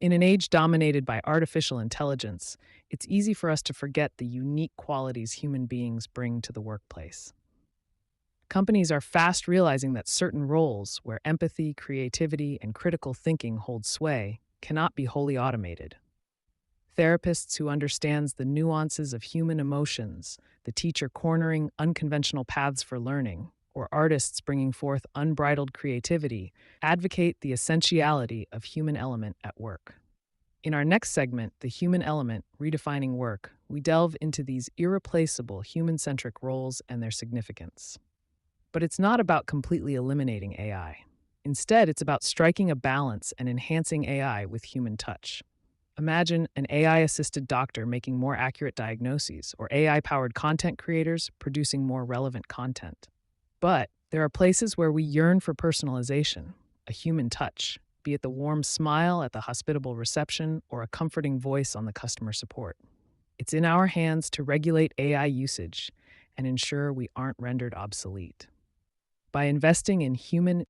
In an age dominated by artificial intelligence, it's easy for us to forget the unique qualities human beings bring to the workplace. Companies are fast realizing that certain roles, where empathy, creativity, and critical thinking hold sway, cannot be wholly automated. Therapists who understands the nuances of human emotions, the teacher cornering unconventional paths for learning, or artists bringing forth unbridled creativity, advocate the essentiality of human element at work. In our next segment, The Human Element Redefining Work, we delve into these irreplaceable human centric roles and their significance. But it's not about completely eliminating AI. Instead, it's about striking a balance and enhancing AI with human touch. Imagine an AI assisted doctor making more accurate diagnoses, or AI powered content creators producing more relevant content. But there are places where we yearn for personalization, a human touch, be it the warm smile at the hospitable reception or a comforting voice on the customer support. It's in our hands to regulate AI usage and ensure we aren't rendered obsolete. By investing in human